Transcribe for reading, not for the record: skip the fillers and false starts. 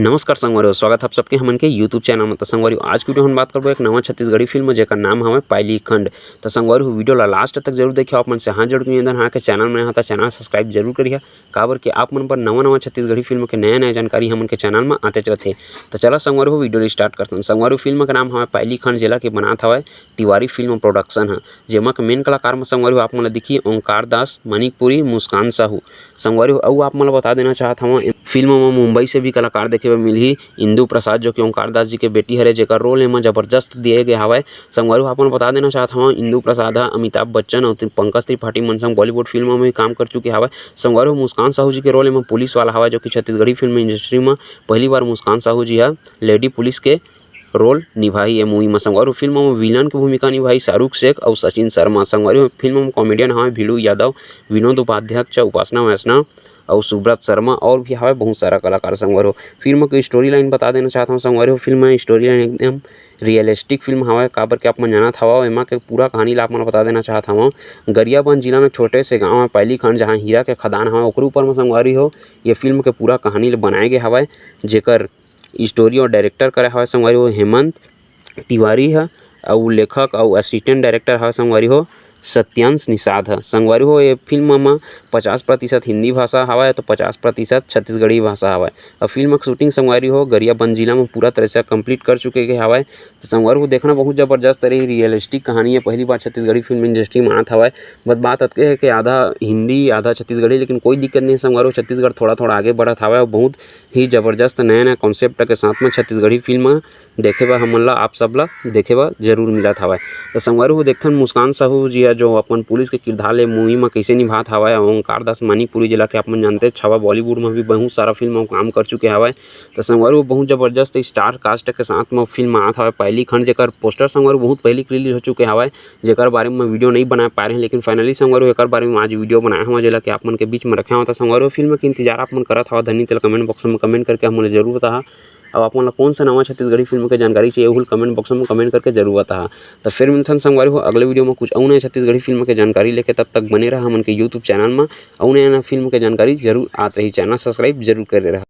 नमस्कार संगवारी, स्वागत है आप सबके हमन के यूट्यूब चैनल में। तो संगवारी आज की वीडियो हम बात करबो एक नवा छत्तीसगढ़ी फिल्म जेकर नाम हवे पायली खंड। तो संगवारी वीडियो ला लास्ट तक जरूर देखिए। आप मन से हाथ जोड़ के निवेदन है कि चैनल में आता चैनल सब्सक्राइब जरूर करिए, काबर कि आप मन पर नवा छत्तीसगढ़ी फिल्म के नया जानकारी हमन के चैनल में आते रहथे। तो चलो संगवारी वीडियो स्टार्ट करते हैं। संगवारी फिल्म का नाम हवे पायली खंड, जेला के बनात हवे तिवारी फिल्म प्रोडक्शन है, जेमा के मेन कलाकार में संगवारी आप मन देखिए ओंकार दास, मणिकपुरी, मुस्कान साहू। संगवारी अउ आप मन बता देना चाहत हूँ फिल्म में मुंबई से भी कलाकार देखे बर मिलही। इंदु प्रसाद जो कि ओंकार दास जी के बेटी हरे, जेकर रोल एमा जबरदस्त दिए गए हवे। संगवारी आपन बता देना चाहत हूँ इंदु प्रसाद अमिताभ बच्चन और पंकज त्रिपाठी मन संग बॉलीवुड फिल्मों में काम कर चुके हवे। संगवारी मुस्कान साहू जी के रोल एमा पुलिस वाला हवे, जो कि छत्तीसगढ़ी फिल्म इंडस्ट्री में पहली बार मुस्कान साहू जी है लेडी पुलिस के रोल निभाई है मूवी में। संगवारी फिल्म में विलन की भूमिका निभाई शाहरुख शेख और सचिन शर्मा। संगवारी फिल्म में कॉमेडियन हवे भिलू यादव, विनोद उपाध्याय, उपासना वैष्णव और सुब्रत शर्मा और भी हवे बहुत सारा कलाकार। संगवारी फिल्म की स्टोरी लाइन बता देना चाहता हूँ। संगवारी फिल्म में स्टोरी लाइन एकदम रियलिस्टिक फिल्म हवे, काबर के आप मन जानत हवा एमा के पूरा कहानी ला आप मन बता देना चाहत हूँ। गरियाबंद जिला में छोटे से गाँव है पायली खंड, जहाँ हीरा के खदान हवे, ओकर ऊपर में संगवारी ये फिल्म के पूरा कहानी बनाए गए हवे, जेकर स्टोरी और डायरेक्टर करे हवे संगवारी हेमंत तिवारी है और लेखक और असिस्टेंट डायरेक्टर हवे संगवारी सत्यांश निषाद है। संगवारी ये फिल्म में 50% हिंदी भाषा हवा तो 50% छत्तीसगढ़ी भाषा हवा। और फिल्म की शूटिंग संगवारी गरियाबंद जिला में पूरा तरह से कंप्लीट कर चुके गए हवा। तो संगवारी देखना बहुत जबरदस्त रही, रियलिस्टिक कहानी है, पहली बार छत्तीसगढ़ी फिल्म इंडस्ट्री में आत हवा। बस बात अतके है कि आधा हिंदी आधा छत्तीसगढ़ी, लेकिन कोई दिक्कत नहीं है। संगवारी छत्तीसगढ़ थोड़ा आगे बढ़त हवा और बहुत ही जबरदस्त नया कॉन्सेप्ट के साथ में छत्तीसगढ़ी फिल्म देखे बा हमन ला आप सब ला देखे बा जरूर मिलत हवा। तो संगवारी देखथन मुस्कान साहू जी है, जो अपन पुलिस के किरदार ले मूवी में कैसे निभात हवा। ओंकार दास मणिकपुरी, जिला के अपन जानते छवा बॉलीवुड में भी बहुत सारा फिल्म में काम कर चुके हवा। तो संगवारी बहुत जबरदस्त स्टार कास्ट के साथ में फिल्म आत हवा पायली खंड, जेकर पोस्टर संगवारी बहुत पहले रिलीज हो चुके हवा, जेकर बारे में वीडियो नहीं बना पा रहे हैं, लेकिन फाइनली संगवारी एक बारे में आज वीडियो बनाया हुआ, जिला के आप मन के बीच में रखे हुआ। तो संगवारी फिल्म के इंतजार आप मन करत हवा धनी, कमेंट बॉक्स में कमेंट करके हमें जरूर बता। अब आप लोग कौन सा नवा छत्तीसगढ़ी फिल्म के जानकारी चाहिए वो कमेंट बॉक्स में कमेंट करके जरूर बता। तो फिर मिलते हैं संगवारी अगले वीडियो में कुछ और नए छत्तीसगढ़ी फिल्म के जानकारी लेके। तब तक बने रहा हमन के यूट्यूब चैनल में और नया फिल्म के जानकारी जरूर आते ही। चैनल सब्सक्राइब जरूर करे रहा।